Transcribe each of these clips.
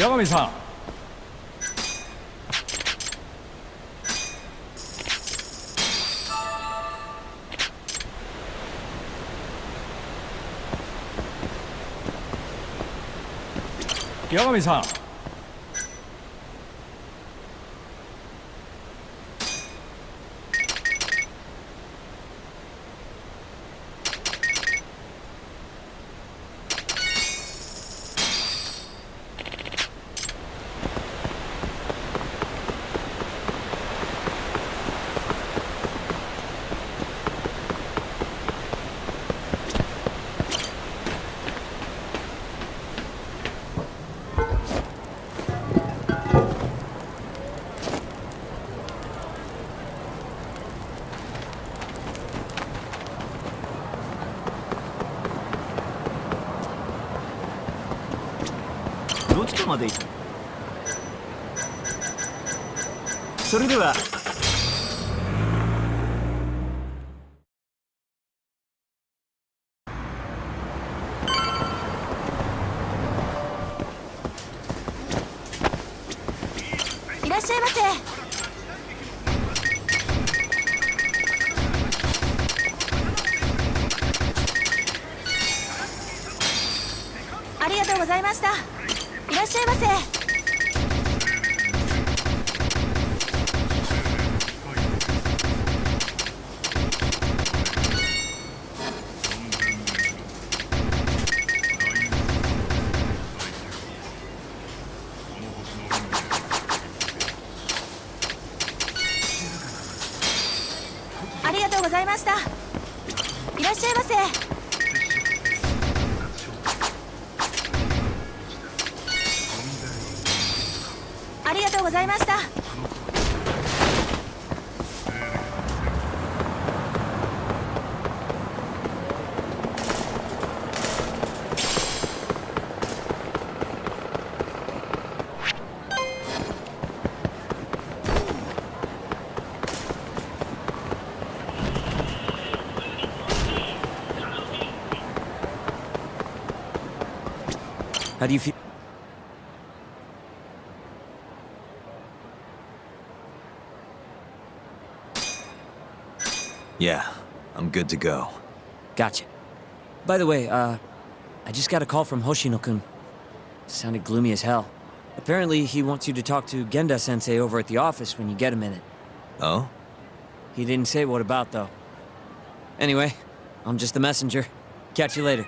八神さん。八神さん。どちらまで行く？それでは。いらっしゃいませ。ありがとうございました。いらっしゃいませ。ありがとうございました。いらっしゃいませ。ありがとうございました。How do you feel? Yeah, I'm good to go. Gotcha. By the way, I just got a call from Hoshino-kun. Sounded gloomy as hell. Apparently, he wants you to talk to Genda-sensei over at the office when you get a minute. Oh? He didn't say what about, though. Anyway, I'm just the messenger. Catch you later.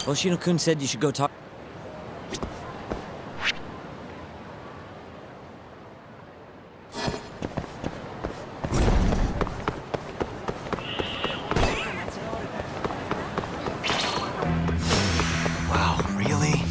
Hoshino-kun said you should go talk... Wow, really?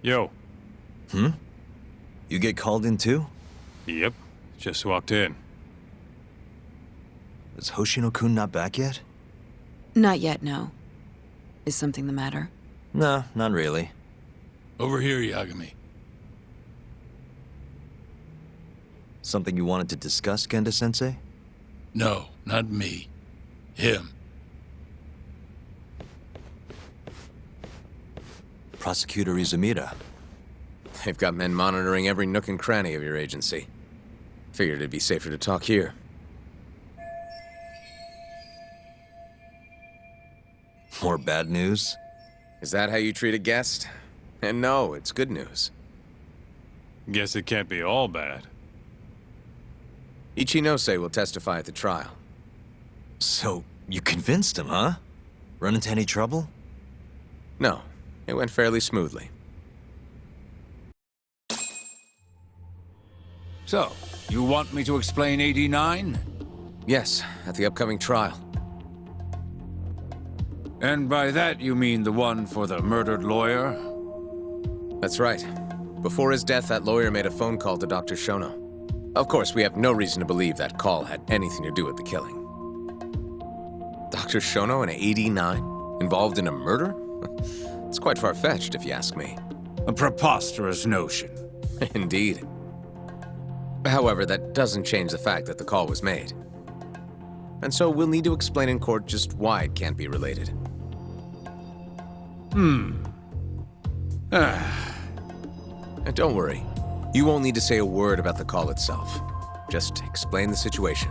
Yo. You get called in too? Yep. Just walked in. Is Hoshino-kun not back yet? Not yet, no. Is something the matter? No, not really. Over here, Yagami. Something you wanted to discuss, Genda-sensei? No, not me. Him. Prosecutor Izumida. They've got men monitoring every nook and cranny of your agency. Figured it'd be safer to talk here. More bad news? Is that how you treat a guest? And no, it's good news. Guess it can't be all bad. Ichinose will testify at the trial. So, you convinced him, huh? Run into any trouble? No, it went fairly smoothly. So, you want me to explain 89? Yes, at the upcoming trial. And by that you mean the one for the murdered lawyer? That's right. Before his death, that lawyer made a phone call to Dr. Shono. Of course, we have no reason to believe that call had anything to do with the killing. Dr. Shono in 89? Involved in a murder? It's quite far-fetched, if you ask me. A preposterous notion. Indeed. However, that doesn't change the fact that the call was made. And so we'll need to explain in court just why it can't be related. And don't worry. You won't need to say a word about the call itself. Just explain the situation.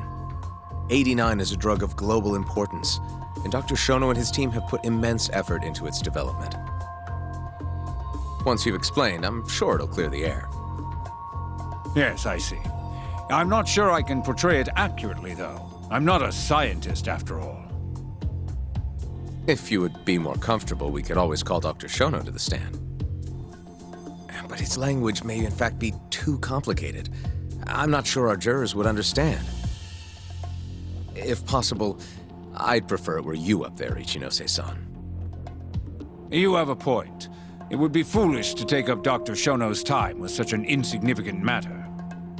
89 is a drug of global importance, and Dr. Shono and his team have put immense effort into its development. Once you've explained, I'm sure it'll clear the air. Yes, I see. I'm not sure I can portray it accurately, though. I'm not a scientist, after all. If you would be more comfortable, we could always call Dr. Shono to the stand. But his language may in fact be too complicated. I'm not sure our jurors would understand. If possible, I'd prefer it were you up there, Ichinose-san. You have a point. It would be foolish to take up Dr. Shono's time with such an insignificant matter.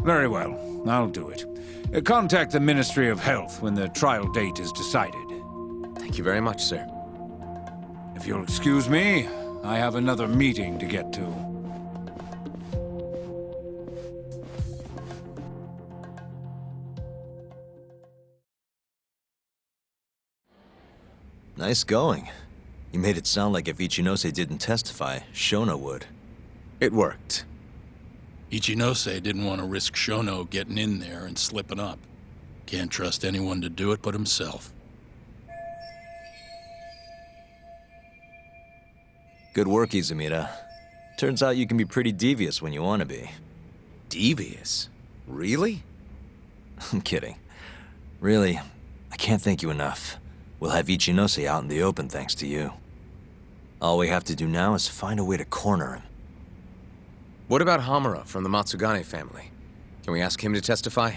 Very well, I'll do it. Contact the Ministry of Health when the trial date is decided. Thank you very much, sir. If you'll excuse me, I have another meeting to get to. Nice going. You made it sound like if Ichinose didn't testify, Shono would. It worked. Ichinose didn't want to risk Shono getting in there and slipping up. Can't trust anyone to do it but himself. Good work, Izumida. Turns out you can be pretty devious when you want to be. Devious? Really? I'm kidding. Really, I can't thank you enough. We'll have Ichinose out in the open thanks to you. All we have to do now is find a way to corner him. What about Hamura from the Matsugane family? Can we ask him to testify?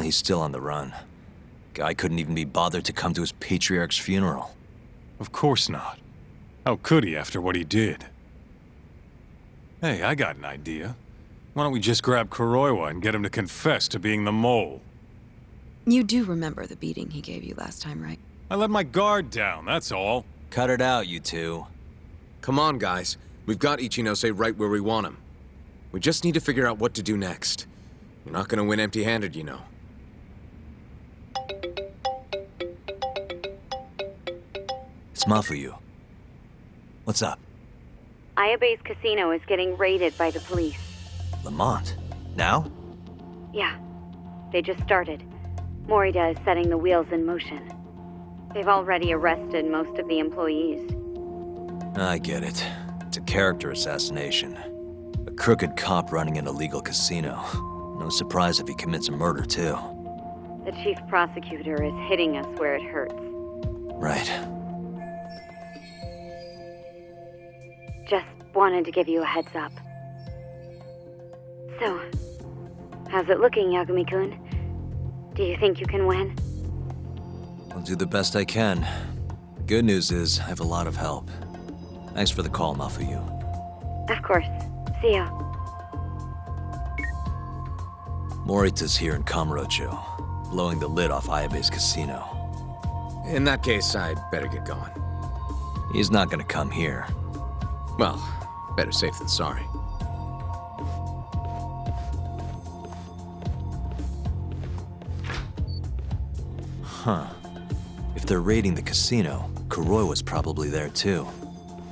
He's still on the run. Guy couldn't even be bothered to come to his patriarch's funeral. Of course not. How could he after what he did? Hey, I got an idea. Why don't we just grab Kuroiwa and get him to confess to being the mole? You do remember the beating he gave you last time, right? I let my guard down, that's all. Cut it out, you two. Come on, guys. We've got Ichinose right where we want him. We just need to figure out what to do next. You're not gonna win empty-handed, you know. It's Mafuyu. What's up? Ayabe's casino is getting raided by the police. Lamont? Now? Yeah, they just started. Morita is setting the wheels in motion. They've already arrested most of the employees. I get it. It's a character assassination. A crooked cop running an illegal casino. No surprise if he commits a murder, too. The chief prosecutor is hitting us where it hurts. Right. Just wanted to give you a heads up. So, how's it looking, Yagami-kun? Do you think you can win? I'll do the best I can. The good news is, I have a lot of help. Thanks for the call, Mafuyu. Of course. See ya. Morita's here in Kamurocho, blowing the lid off Ayabe's casino. In that case, I'd better get going. He's not gonna come here. Well, better safe than sorry. Huh. If they're raiding the casino, Kuroi was probably there too.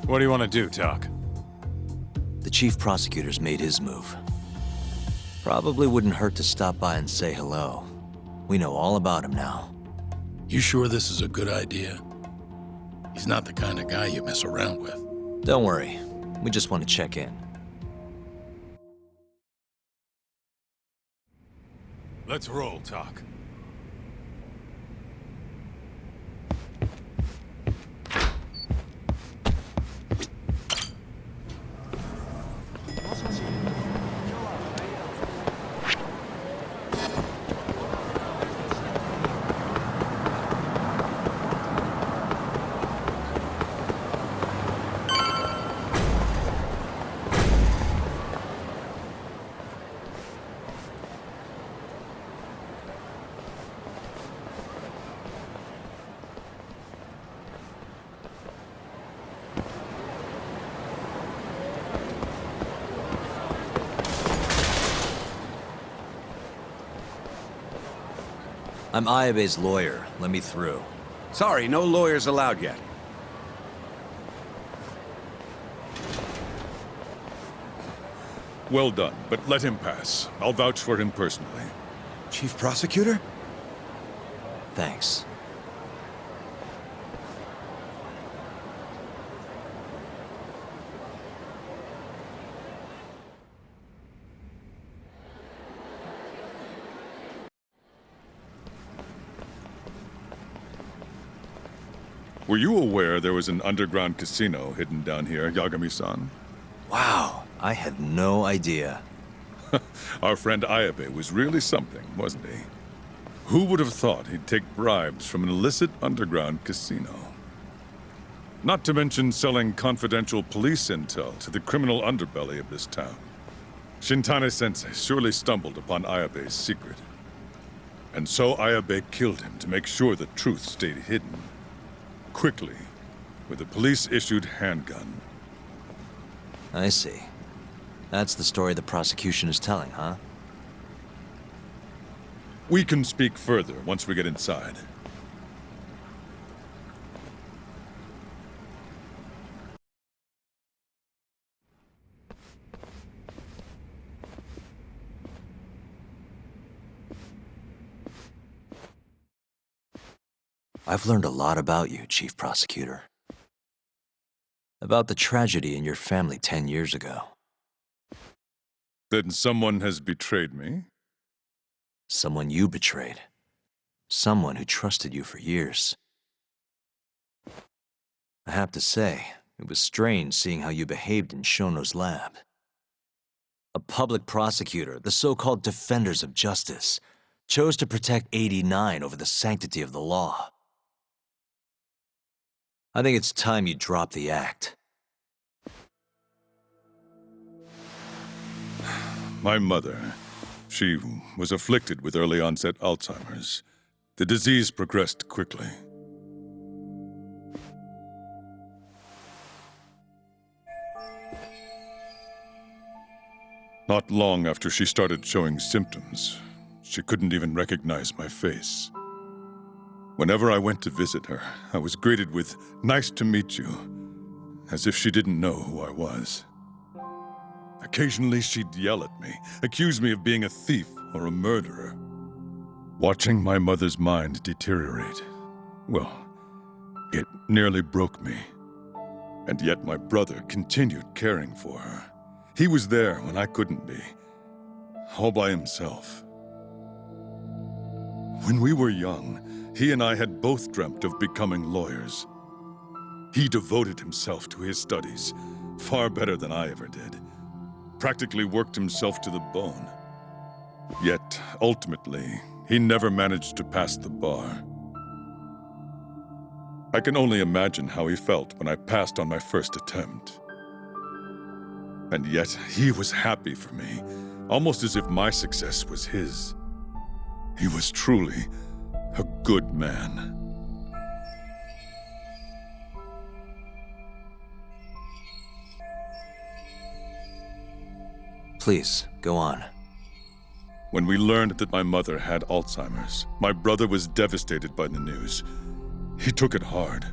What do you want to do, Tak? The chief prosecutor's made his move. Probably wouldn't hurt to stop by and say hello. We know all about him now. You sure this is a good idea? He's not the kind of guy you mess around with. Don't worry. We just want to check in. Let's roll, Talk. I'm Ayabe's lawyer. Let me through. Sorry, no lawyers allowed yet. Well done, but let him pass. I'll vouch for him personally. Chief Prosecutor? Thanks. Were you aware there was an underground casino hidden down here, Yagami-san? Wow, I had no idea. Our friend Ayabe was really something, wasn't he? Who would have thought he'd take bribes from an illicit underground casino? Not to mention selling confidential police intel to the criminal underbelly of this town. Shintane-sensei surely stumbled upon Ayabe's secret. And so Ayabe killed him to make sure the truth stayed hidden. Quickly, with a police-issued handgun. I see. That's the story the prosecution is telling, huh? We can speak further once we get inside. I've learned a lot about you, Chief Prosecutor. About the tragedy in your family 10 years ago. Then someone has betrayed me? Someone you betrayed. Someone who trusted you for years. I have to say, it was strange seeing how you behaved in Shono's lab. A public prosecutor, the so-called defenders of justice, chose to protect 89 over the sanctity of the law. I think it's time you drop the act. My mother, she was afflicted with early onset Alzheimer's. The disease progressed quickly. Not long after she started showing symptoms, she couldn't even recognize my face. Whenever I went to visit her, I was greeted with, "Nice to meet you," as if she didn't know who I was. Occasionally, she'd yell at me, accuse me of being a thief or a murderer. Watching my mother's mind deteriorate, well, it nearly broke me. And yet my brother continued caring for her. He was there when I couldn't be, all by himself. When we were young, he and I had both dreamt of becoming lawyers. He devoted himself to his studies, far better than I ever did. Practically worked himself to the bone. Yet, ultimately, he never managed to pass the bar. I can only imagine how he felt when I passed on my first attempt. And yet, he was happy for me, almost as if my success was his. He was truly a good man. Please, go on. When we learned that my mother had Alzheimer's, my brother was devastated by the news. He took it hard.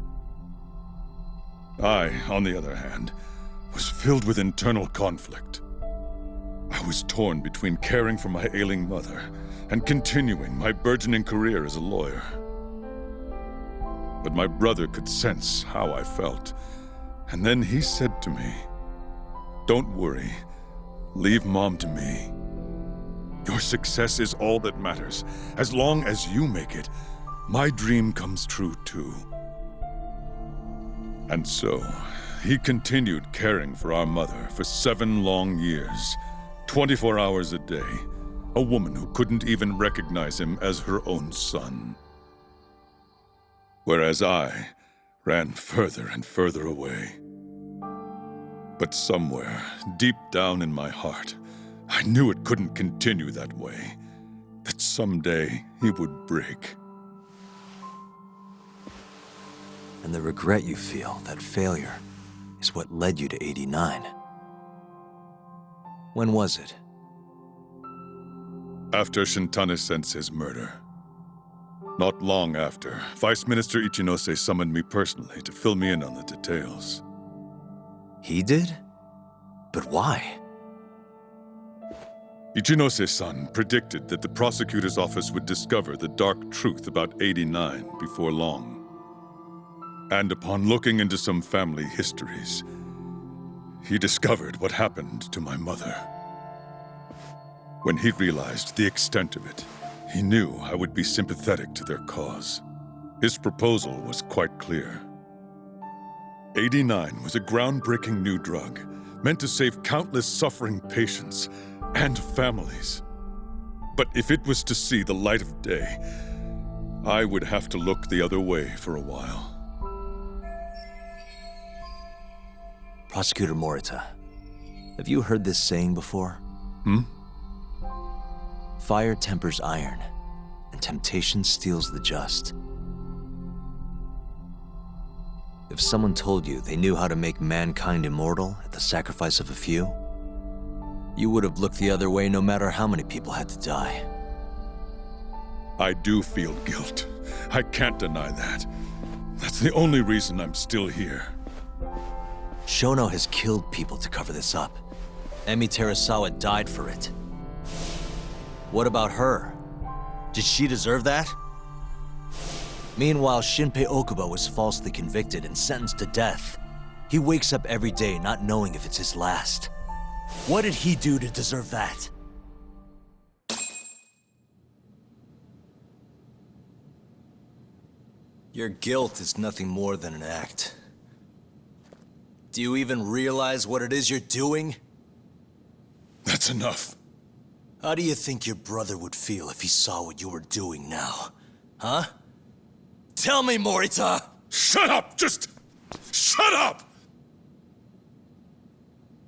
I, on the other hand, was filled with internal conflict. I was torn between caring for my ailing mother and continuing my burgeoning career as a lawyer. But my brother could sense how I felt, and then he said to me, "Don't worry, leave Mom to me. Your success is all that matters. As long as you make it, my dream comes true too. And so, he continued caring for our mother for 7 long years, 24 hours a day, a woman who couldn't even recognize him as her own son. Whereas I ran further and further away. But somewhere, deep down in my heart, I knew it couldn't continue that way, that someday he would break. And the regret you feel, that failure, is what led you to 89. When was it? After Shintane-sensei's murder. Not long after, Vice Minister Ichinose summoned me personally to fill me in on the details. He did? But why? Ichinose-san predicted that the prosecutor's office would discover the dark truth about 89 before long. And upon looking into some family histories, he discovered what happened to my mother. When he realized the extent of it, he knew I would be sympathetic to their cause. His proposal was quite clear. 89 was a groundbreaking new drug, meant to save countless suffering patients and families. But if it was to see the light of day, I would have to look the other way for a while. Prosecutor Morita, have you heard this saying before? Fire tempers iron, and temptation steals the just. If someone told you they knew how to make mankind immortal at the sacrifice of a few, you would have looked the other way no matter how many people had to die. I do feel guilt. I can't deny that. That's the only reason I'm still here. Shono has killed people to cover this up. Emi Terasawa died for it. What about her? Did she deserve that? Meanwhile, Shinpei Okubo was falsely convicted and sentenced to death. He wakes up every day not knowing if it's his last. What did he do to deserve that? Your guilt is nothing more than an act. Do you even realize what it is you're doing? That's enough. How do you think your brother would feel if he saw what you were doing now? Huh? Tell me, Morita! Shut up! Just shut up!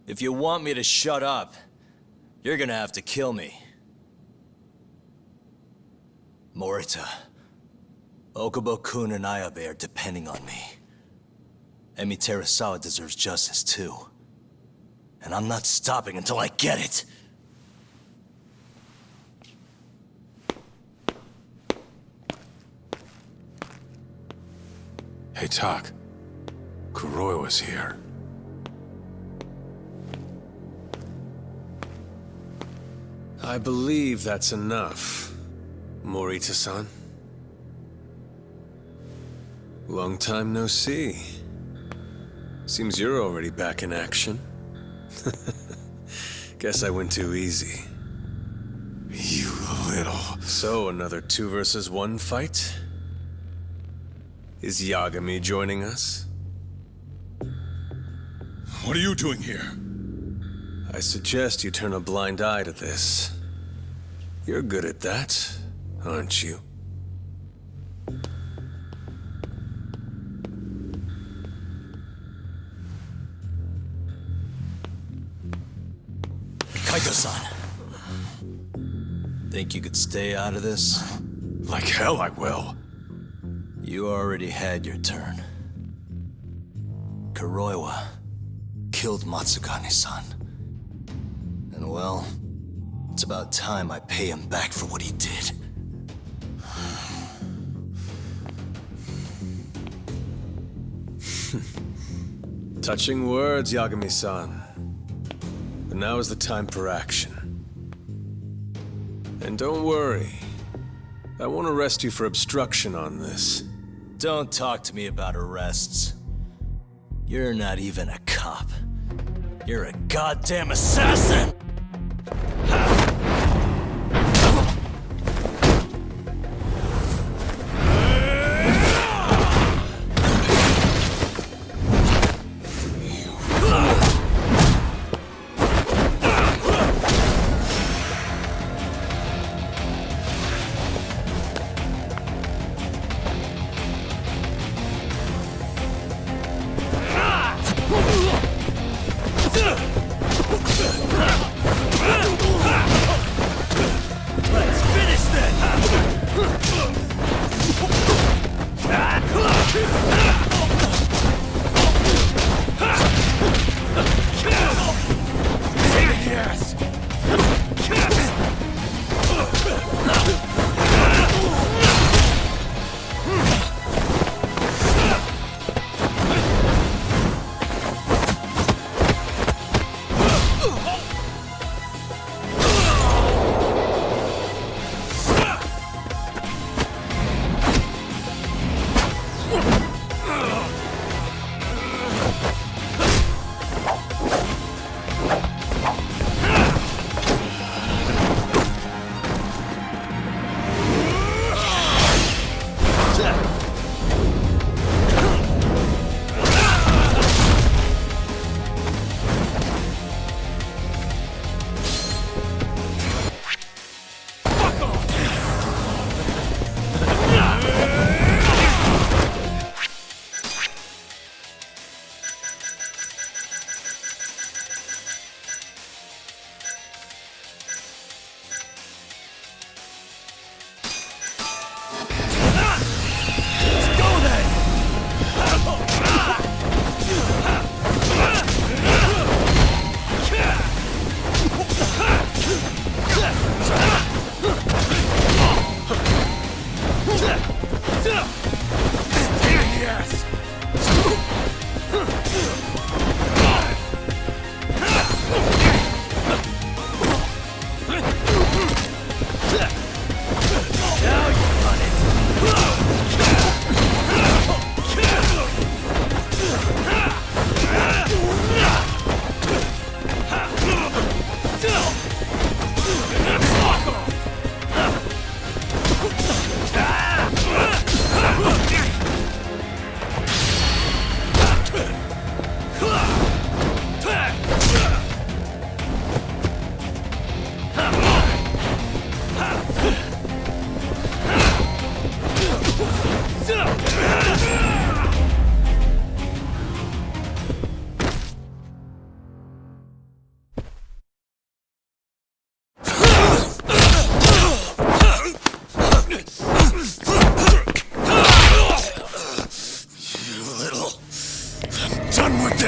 If you want me to shut up, you're gonna have to kill me. Morita, Okubo-kun and Ayabe are depending on me. Emi Terasawa deserves justice too. And I'm not stopping until I get it! Hey, Tak. Kuroi was here. I believe that's enough, Morita-san. Long time no see. Seems you're already back in action. Guess I went too easy. You little... So, another 2 versus 1 fight? Is Yagami joining us? What are you doing here? I suggest you turn a blind eye to this. You're good at that, aren't you? Kaito-san. Think you could stay out of this? Like hell I will. You already had your turn. Kuroiwa killed Matsugane-san. And well, it's about time I pay him back for what he did. Touching words, Yagami-san. But now is the time for action. And don't worry. I won't arrest you for obstruction on this. Don't talk to me about arrests. You're not even a cop. You're a goddamn assassin! Ha! Let's finish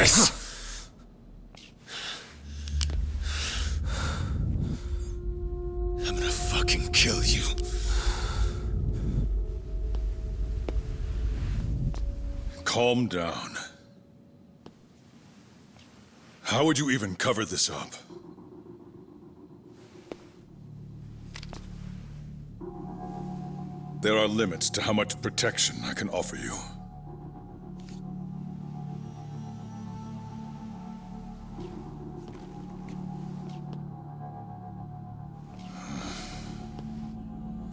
Yes! I'm gonna fucking kill you. Calm down. How would you even cover this up? There are limits to how much protection I can offer you.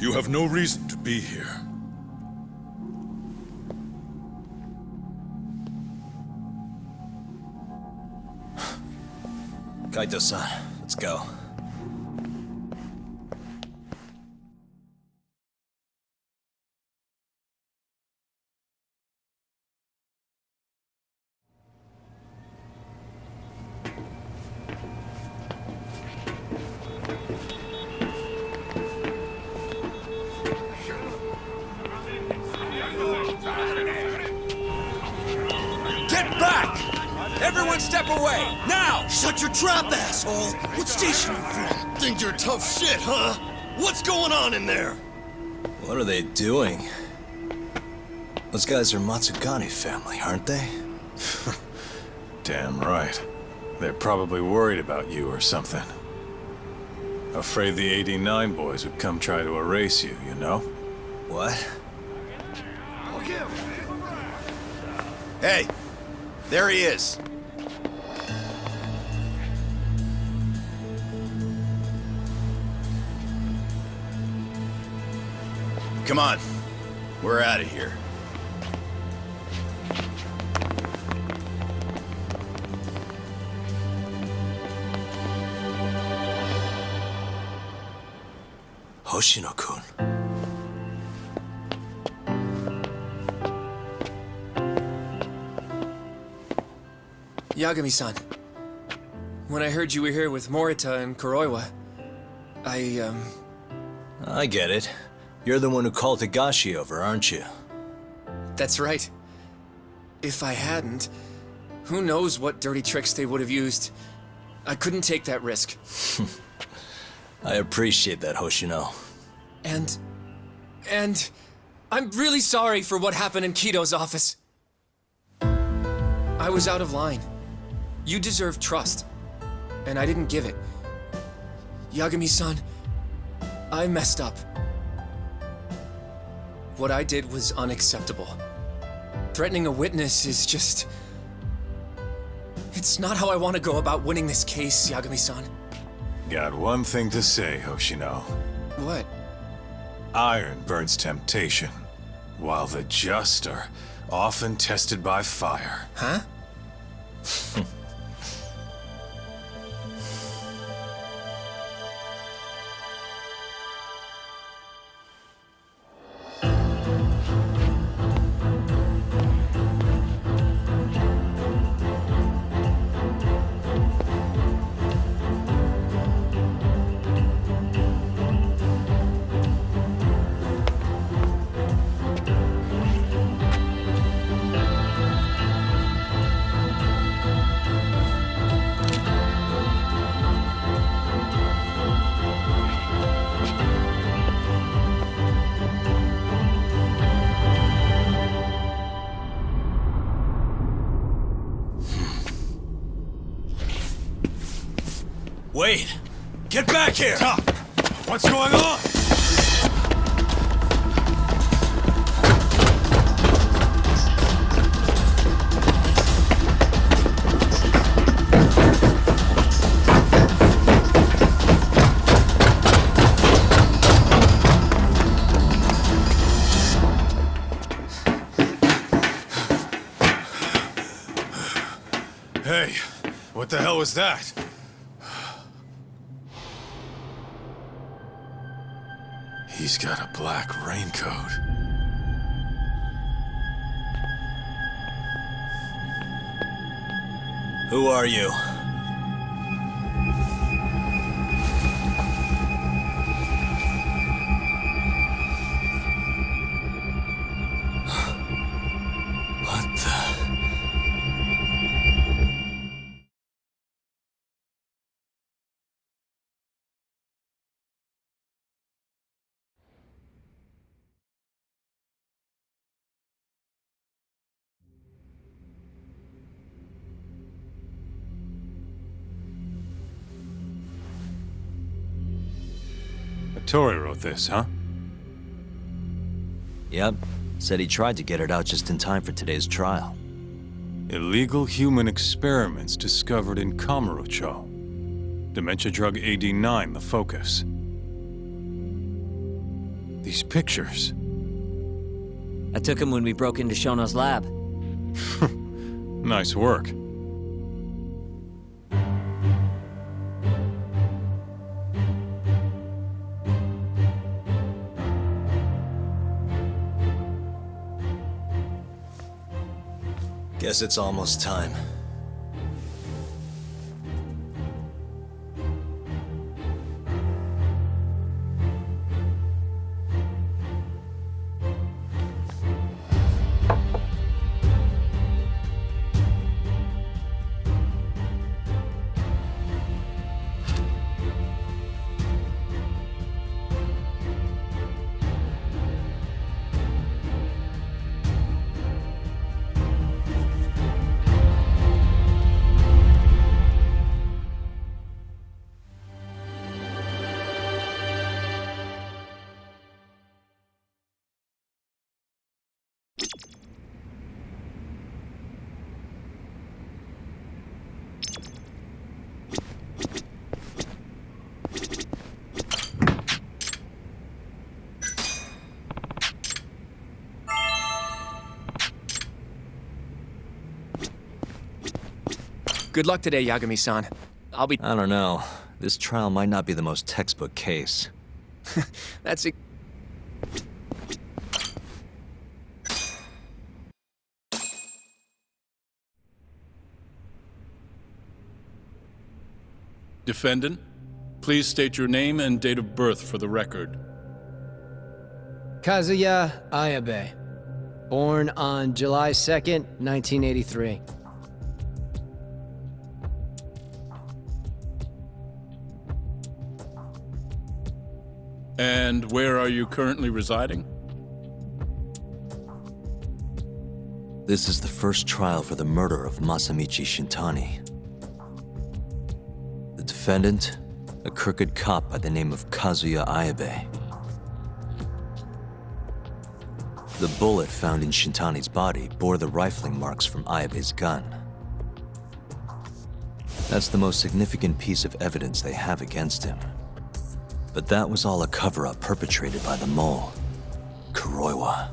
You have no reason to be here. Kaito-san, let's go. Get back! Everyone step away! Now! Shut your trap, asshole! What station you from? Think you're tough shit, huh? What's going on in there? What are they doing? Those guys are Matsugane family, aren't they? Damn right. They're probably worried about you or something. Afraid the 89 boys would come try to erase you, you know? What? Hey! There he is! Come on. We're out of here. Hoshino-kun. Yagami-san, When I heard you were here with Morita and Kuroiwa, I get it. You're the one who called Higashi over, aren't you? That's right. If I hadn't, who knows what dirty tricks they would have used. I couldn't take that risk. I appreciate that, Hoshino. And I'm really sorry for what happened in Kito's office. I was out of line. You deserve trust, and I didn't give it. Yagami-san, I messed up. What I did was unacceptable. Threatening a witness is just... It's not how I want to go about winning this case, Yagami-san. Got one thing to say, Hoshino. What? Iron burns temptation, while the just are often tested by fire. Huh? Wait! Get back here! Stop! What's going on? Hey, what the hell was that? He's got a black raincoat. Who are you? What the... Tori wrote this, huh? Yep. Said he tried to get it out just in time for today's trial. Illegal human experiments discovered in Kamurocho. Dementia drug AD9, the focus. These pictures. I took him when we broke into Shono's lab. Nice work. Guess it's almost time. Good luck today, Yagami-san. I'll be... I don't know. This trial might not be the most textbook case. That's it. Defendant, please state your name and date of birth for the record. Kazuya Ayabe. Born on July 2nd, 1983. And where are you currently residing? This is the first trial for the murder of Masamichi Shintani. The defendant, a crooked cop by the name of Kazuya Ayabe. The bullet found in Shintani's body bore the rifling marks from Ayabe's gun. That's the most significant piece of evidence they have against him. But that was all a cover-up perpetrated by the mole, Kuroiwa.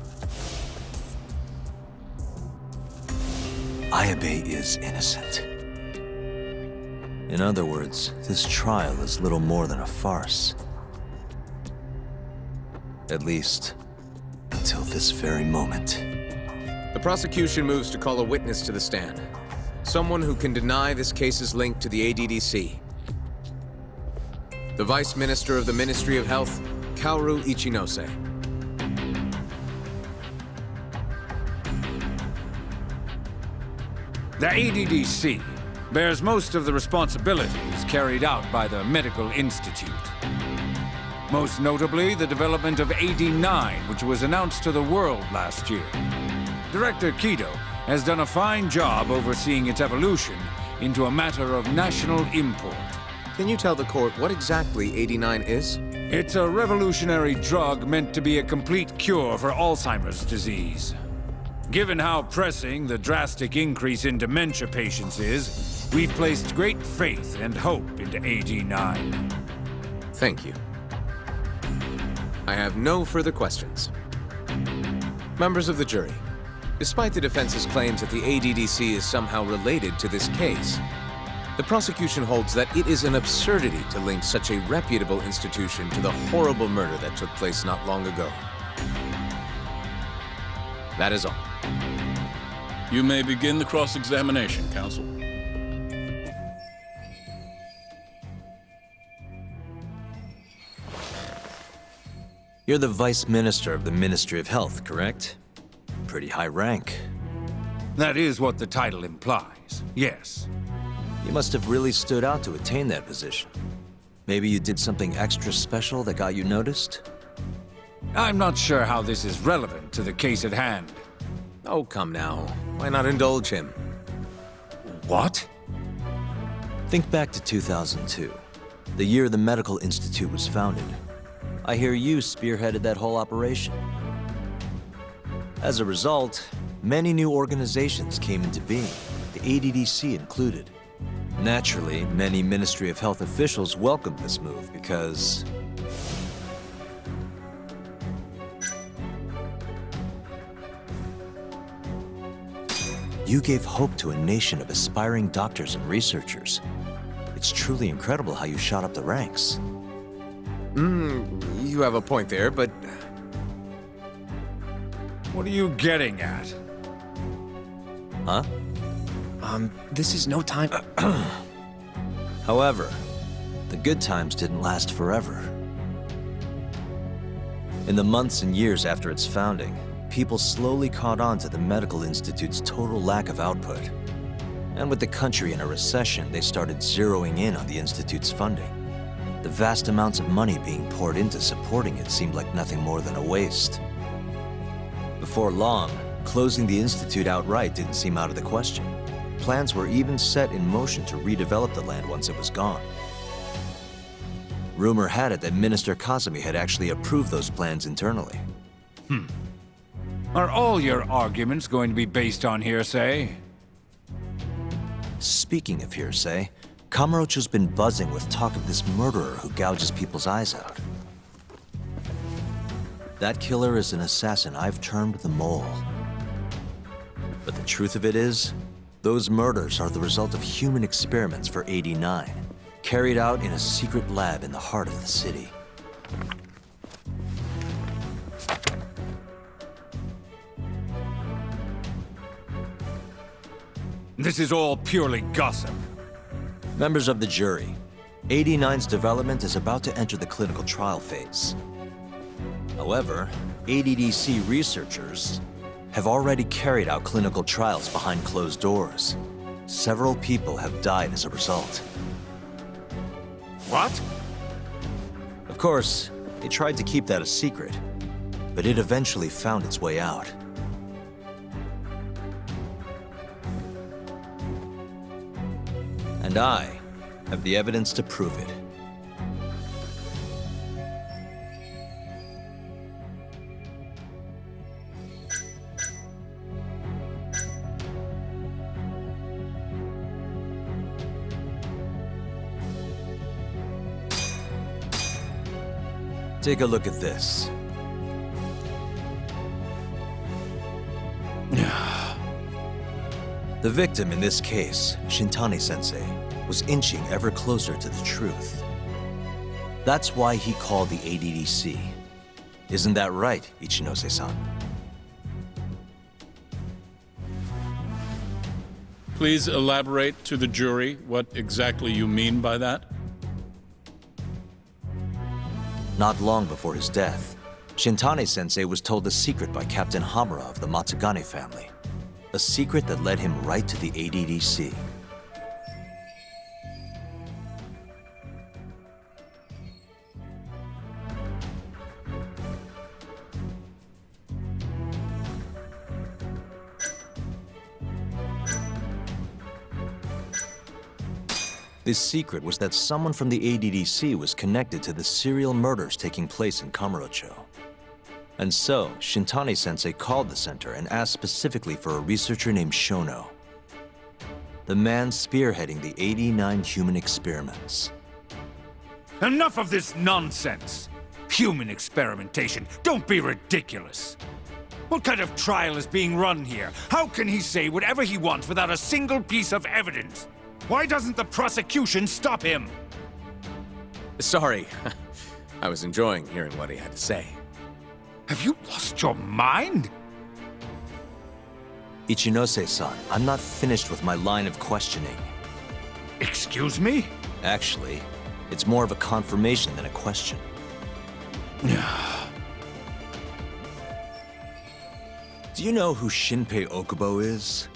Ayabe is innocent. In other words, this trial is little more than a farce. At least, until this very moment. The prosecution moves to call a witness to the stand. Someone who can deny this case's link to the ADDC. The Vice Minister of the Ministry of Health, Kaoru Ichinose. The ADDC bears most of the responsibilities carried out by the Medical Institute. Most notably, the development of AD9, which was announced to the world last year. Director Kido has done a fine job overseeing its evolution into a matter of national import. Can you tell the court what exactly AD9 is? It's a revolutionary drug meant to be a complete cure for Alzheimer's disease. Given how pressing the drastic increase in dementia patients is, we've placed great faith and hope into AD9. Thank you. I have no further questions. Members of the jury, despite the defense's claims that the ADDC is somehow related to this case, the prosecution holds that it is an absurdity to link such a reputable institution to the horrible murder that took place not long ago. That is all. You may begin the cross-examination, counsel. You're the Vice Minister of the Ministry of Health, correct? Pretty high rank. That is what the title implies, yes. You must have really stood out to attain that position. Maybe you did something extra special that got you noticed? I'm not sure how this is relevant to the case at hand. Oh, come now. Why not indulge him? What? Think back to 2002, the year the Medical Institute was founded. I hear you spearheaded that whole operation. As a result, many new organizations came into being, the ADDC included. Naturally, many Ministry of Health officials welcomed this move because you gave hope to a nation of aspiring doctors and researchers. It's truly incredible how you shot up the ranks. You have a point there, but... What are you getting at? Huh? This is no time. However, the good times didn't last forever. In the months and years after its founding, people slowly caught on to the Medical Institute's total lack of output. And with the country in a recession, they started zeroing in on the Institute's funding. The vast amounts of money being poured into supporting it seemed like nothing more than a waste. Before long, closing the Institute outright didn't seem out of the question. Plans were even set in motion to redevelop the land once it was gone. Rumor had it that Minister Kazumi had actually approved those plans internally. Are all your arguments going to be based on hearsay? Speaking of hearsay, Kamurocho's been buzzing with talk of this murderer who gouges people's eyes out. That killer is an assassin I've termed the Mole. But the truth of it is, those murders are the result of human experiments for AD9, carried out in a secret lab in the heart of the city. This is all purely gossip. Members of the jury, AD9's development is about to enter the clinical trial phase. However, ADDC researchers have already carried out clinical trials behind closed doors. Several people have died as a result. What? Of course, they tried to keep that a secret, but it eventually found its way out. And I have the evidence to prove it. Take a look at this. The victim in this case, Shintani-sensei, was inching ever closer to the truth. That's why he called the ADDC. Isn't that right, Ichinose-san? Please elaborate to the jury what exactly you mean by that. Not long before his death, Shintani-sensei was told a secret by Captain Hamura of the Matsugane family. A secret that led him right to the ADDC. This secret was that someone from the ADDC was connected to the serial murders taking place in Kamurocho. And so, Shintani-sensei called the center and asked specifically for a researcher named Shono. The man spearheading the AD9 human experiments. Enough of this nonsense! Human experimentation. Don't be ridiculous. What kind of trial is being run here? How can he say whatever he wants without a single piece of evidence? Why doesn't the prosecution stop him? Sorry. I was enjoying hearing what he had to say. Have you lost your mind? Ichinose-san, I'm not finished with my line of questioning. Excuse me? Actually, it's more of a confirmation than a question. Do you know who Shinpei Okubo is?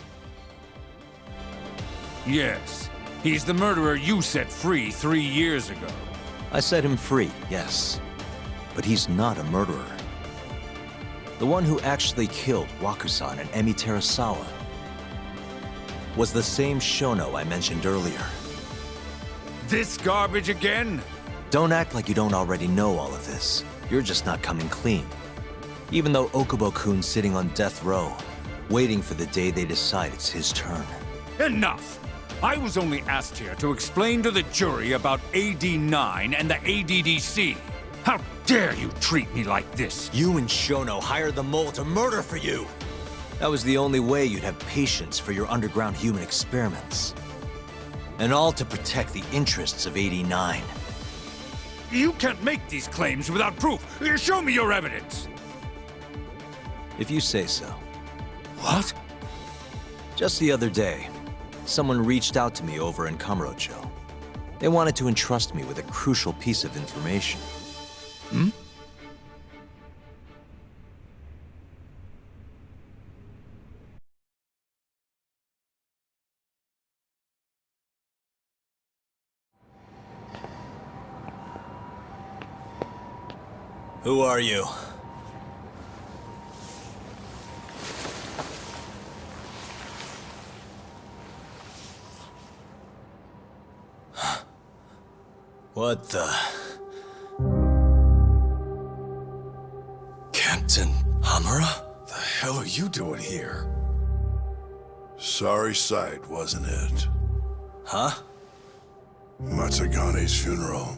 Yes. He's the murderer you set free 3 years ago. I set him free, yes. But he's not a murderer. The one who actually killed Wakusan and Emi Terasawa was the same Shono I mentioned earlier. This garbage again? Don't act like you don't already know all of this. You're just not coming clean. Even though Okubo-kun's sitting on death row, waiting for the day they decide it's his turn. Enough! I was only asked here to explain to the jury about AD9 and the ADDC. How dare you treat me like this? You and Shono hired the mole to murder for you! That was the only way you'd have patience for your underground human experiments. And all to protect the interests of AD9. You can't make these claims without proof. Show me your evidence! If you say so. What? Just the other day, someone reached out to me over in Kamurocho. They wanted to entrust me with a crucial piece of information. Hmm? Who are you? What the... Captain Hamura? The hell are you doing here? Sorry sight, wasn't it? Huh? Matsugane's funeral.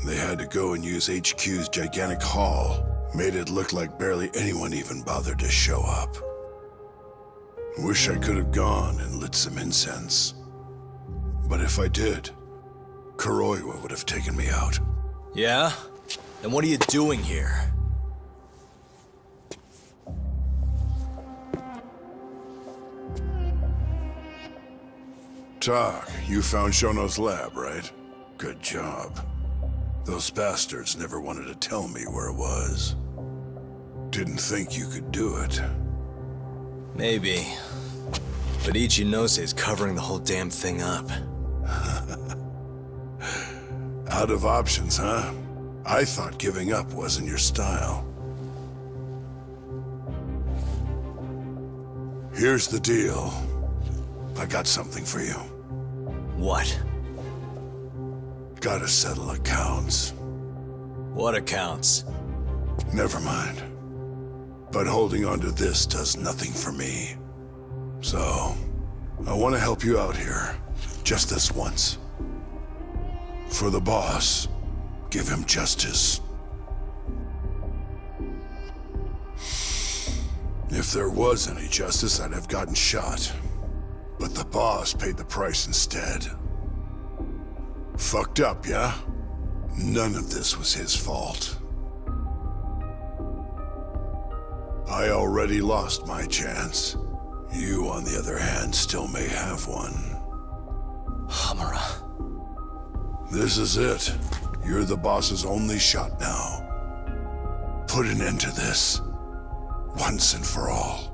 They had to go and use HQ's gigantic hall. Made it look like barely anyone even bothered to show up. Wish I could have gone and lit some incense. But if I did, Kuroiwa would have taken me out. Yeah? Then what are you doing here? talk. You found Shono's lab, right? Good job. Those bastards never wanted to tell me where it was. Didn't think you could do it. Maybe. But Ichinose covering the whole damn thing up. Out of options, huh? I thought giving up wasn't your style. Here's the deal. I got something for you. What? Gotta settle accounts. What accounts? Never mind. But holding on to this does nothing for me. So, I want to help you out here. Just this once. For the boss, give him justice. If there was any justice, I'd have gotten shot. But the boss paid the price instead. Fucked up, yeah? None of this was his fault. I already lost my chance. You, on the other hand, still may have one. Hamura. This is it. You're the boss's only shot now. Put an end to this. Once and for all.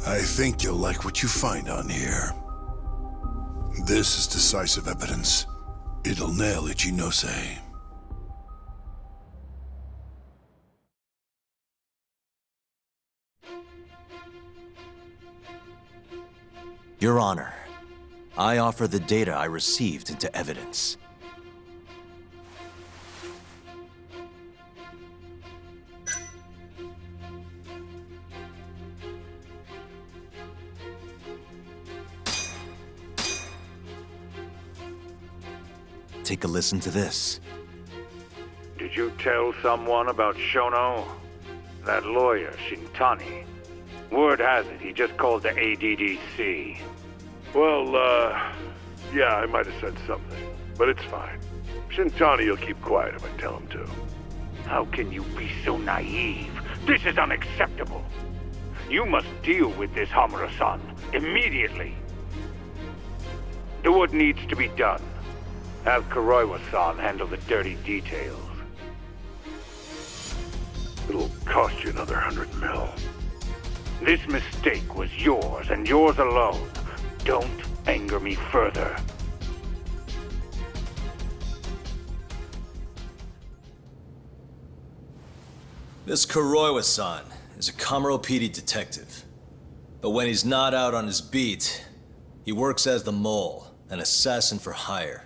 I think you'll like what you find on here. This is decisive evidence. It'll nail Ichinose. Your Honor, I offer the data I received into evidence. Take a listen to this. Did you tell someone about Shono? That lawyer, Shintani. Word has it, he just called the ADDC. Well, yeah, I might have said something, but it's fine. Shintani will keep quiet if I tell him to. How can you be so naive? This is unacceptable. You must deal with this, Hamura-san, immediately. Do what needs to be done. Have Kuroiwa-san handle the dirty details. It'll cost you another 100 mil. This mistake was yours, and yours alone. Don't anger me further. This Kuroiwa-san is a Kamuro PD detective. But when he's not out on his beat, he works as the mole, an assassin for hire.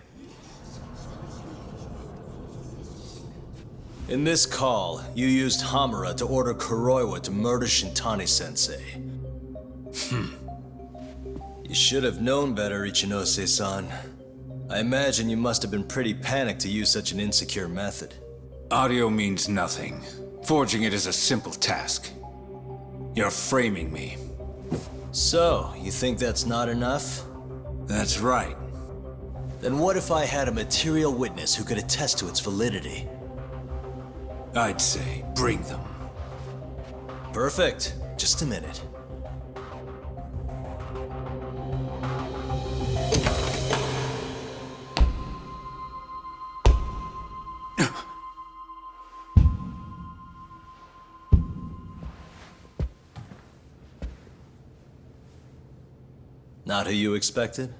In this call, you used Hamura to order Kuroiwa to murder Shintani-sensei. You should have known better, Ichinose-san. I imagine you must have been pretty panicked to use such an insecure method. Audio means nothing. Forging it is a simple task. You're framing me. So, you think that's not enough? That's right. Then what if I had a material witness who could attest to its validity? I'd say, bring them. Perfect. Just a minute. Not who you expected?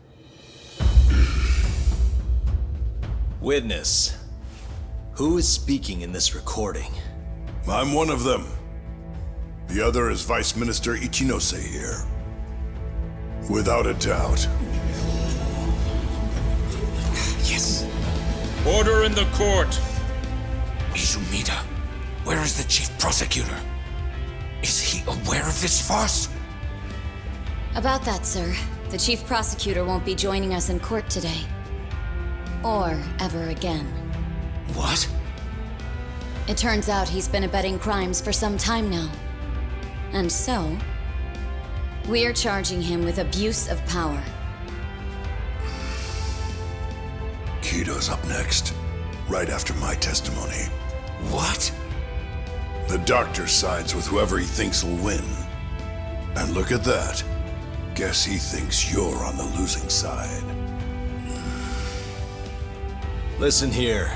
Witness. Who is speaking in this recording? I'm one of them. The other is Vice Minister Ichinose here. Without a doubt. Yes. Order in the court. Izumida, where is the chief prosecutor? Is he aware of this farce? About that, sir. The chief prosecutor won't be joining us in court today. Or ever again. What? It turns out he's been abetting crimes for some time now. And so, we're charging him with abuse of power. Kido's up next, right after my testimony. What? The doctor sides with whoever he thinks will win. And look at that. Guess he thinks you're on the losing side. Listen here.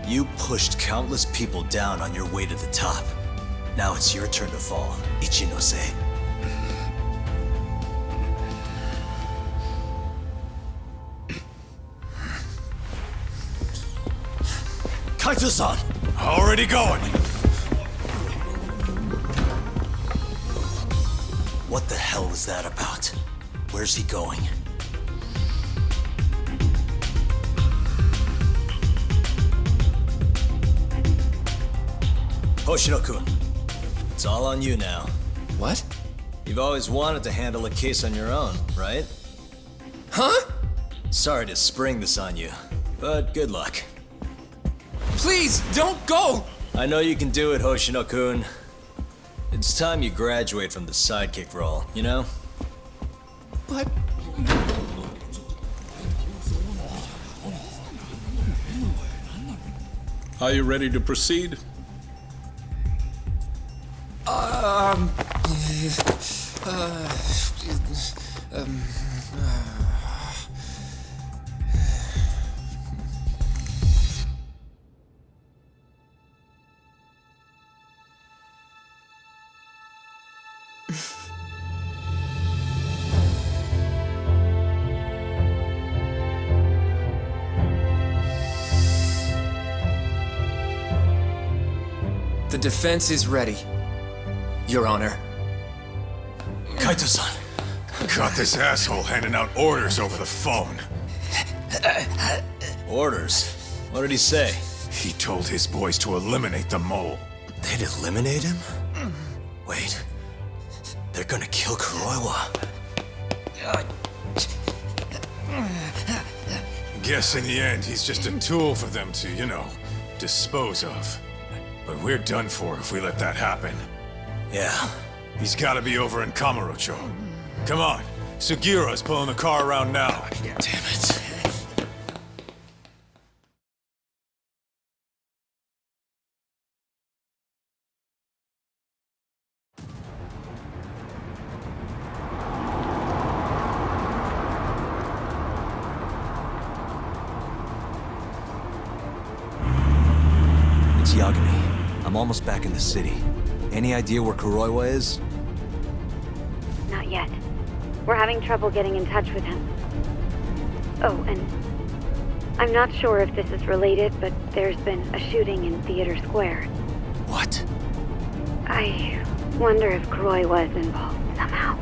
You pushed countless people down on your way to the top. Now it's your turn to fall, Ichinose. Kaito-san! Already going! What the hell was that about? Where's he going? Hoshino-kun, it's all on you now. What? You've always wanted to handle a case on your own, right? Huh? Sorry to spring this on you, but good luck. Please, don't go! I know you can do it, Hoshino-kun. It's time you graduate from the sidekick role, you know? But... Are you ready to proceed? The defense is ready, Your Honor. Kaito-san. Got this asshole handing out orders over the phone. Orders? What did he say? He told his boys to eliminate the mole. They'd eliminate him? Wait. They're gonna kill Kuroiwa. Guess in the end, he's just a tool for them to, you know, dispose of. But we're done for if we let that happen. Yeah. He's gotta be over in Kamurocho. Come on, Sugiura's pulling the car around now. Damn it. It's Yagami. I'm almost back in the city. Any idea where Kuroiwa is? Not yet. We're having trouble getting in touch with him. Oh, and I'm not sure if this is related, but there's been a shooting in Theater Square. What? I wonder if Kuroiwa is involved somehow.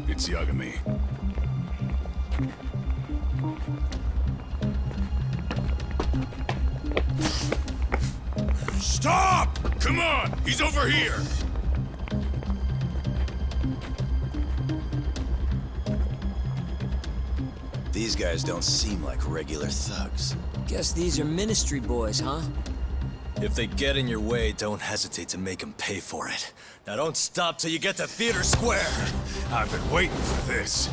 It's Yagami. Stop! Come on! He's over here! These guys don't seem like regular thugs. Guess these are ministry boys, huh? If they get in your way, don't hesitate to make them pay for it. Now don't stop till you get to Theater Square! I've been waiting for this.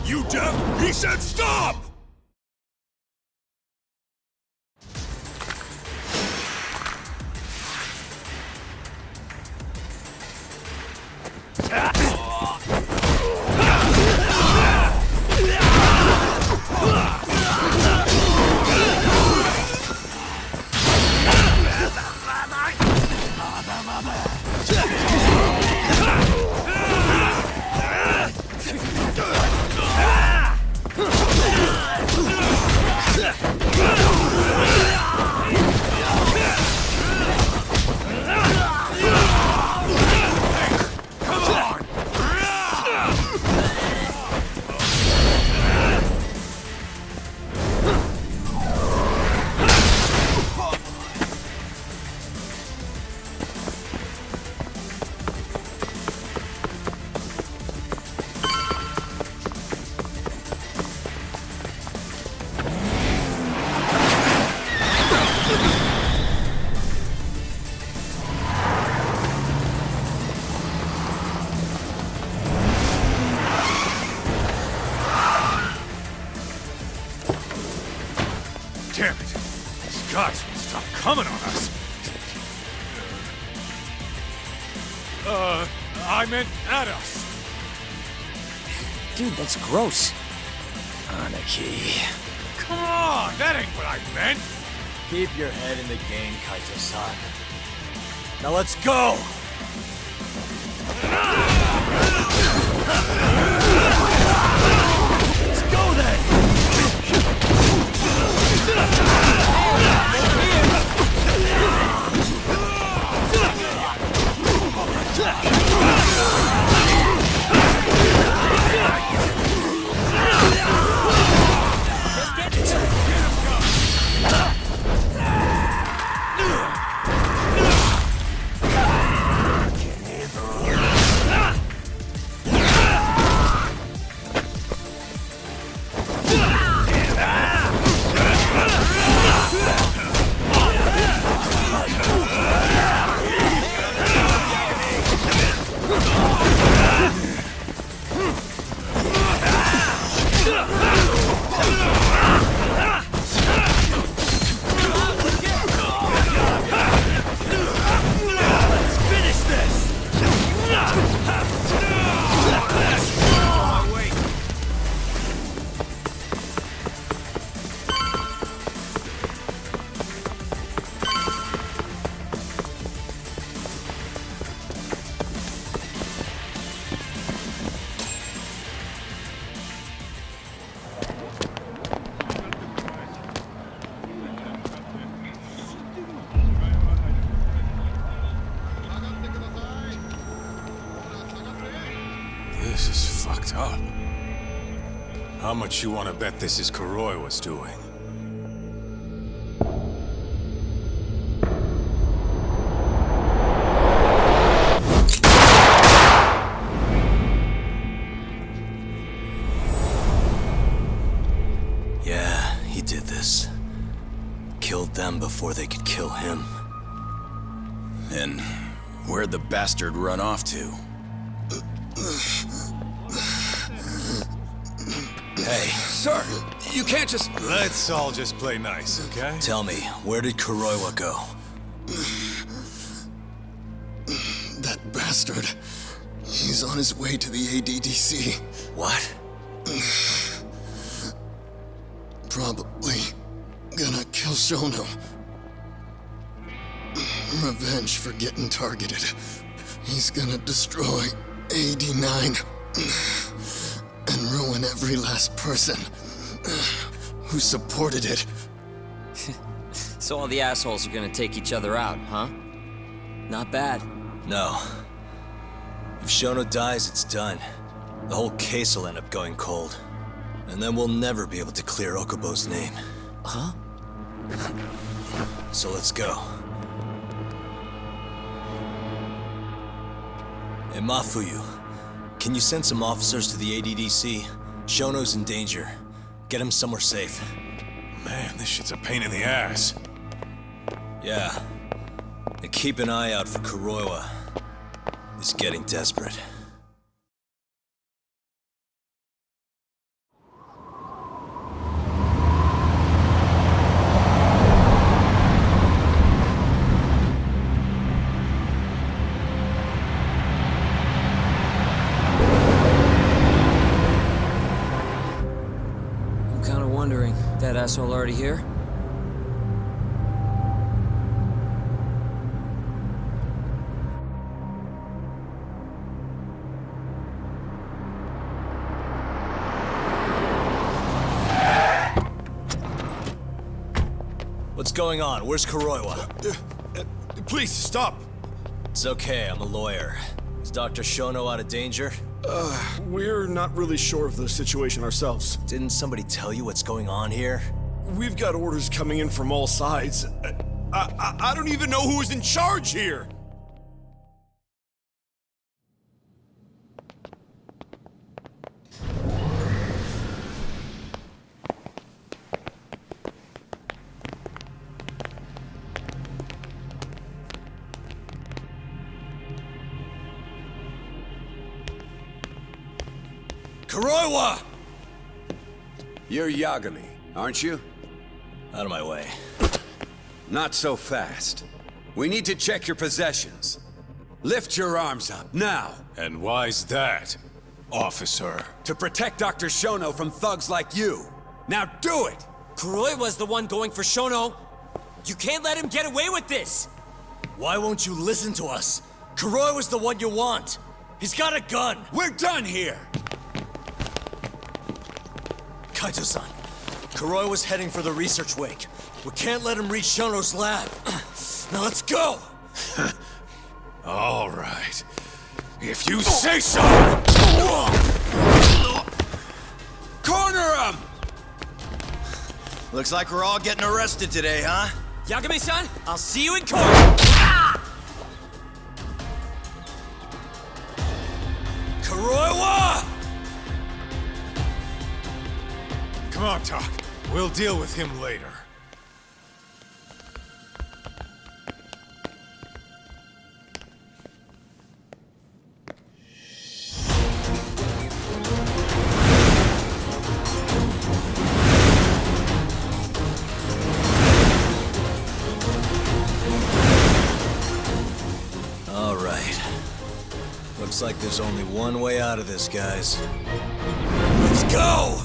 You deaf? He said stop! coming on us. I meant at us. Dude, that's gross. Anarchy. Come on, that ain't what I meant. Keep your head in the game, Kaito-san. Now let's go! Let's go then! This is fucked up. How much you want to bet this is Kuroiwa's doing? Yeah, he did this. Killed them before they could kill him. And where'd the bastard run off to? Hey. Sir, you can't just... Let's all just play nice, okay? Tell me, where did Kuroiwa go? That bastard. He's on his way to the ADDC. What? Probably gonna kill Shono. Revenge for getting targeted. He's gonna destroy AD9 and ruin every last person who supported it. So all the assholes are gonna take each other out, huh? Not bad. No. If Shono dies, it's done. The whole case will end up going cold. And then we'll never be able to clear Okubo's name. Huh? So let's go. Hey, Mafuyu, can you send some officers to the ADDC? Shono's in danger. Get him somewhere safe. Man, this shit's a pain in the ass. Yeah. And keep an eye out for Kuroiwa. He's getting desperate. That asshole already here? What's going on? Where's Kuroiwa? Please, stop! It's okay, I'm a lawyer. Is Dr. Shono out of danger? We're not really sure of the situation ourselves. Didn't somebody tell you what's going on here? We've got orders coming in from all sides. I don't even know who is in charge here! Kuroiwa! You're Yagami, aren't you? Out of my way. Not so fast. We need to check your possessions. Lift your arms up, now! And why's that, officer? To protect Dr. Shono from thugs like you. Now do it! Kuroi was the one going for Shono. You can't let him get away with this! Why won't you listen to us? Kuroi was the one you want. He's got a gun. We're done here! Kaito-san, Kuroi was heading for the research wake. We can't let him reach Shono's lab. Now let's go! All right. If you say so! Corner him! Looks like we're all getting arrested today, huh? Yagami-san, I'll see you in court! Kuroiwa! Come on, Tak. We'll deal with him later. All right. Looks like there's only one way out of this, guys. Let's go!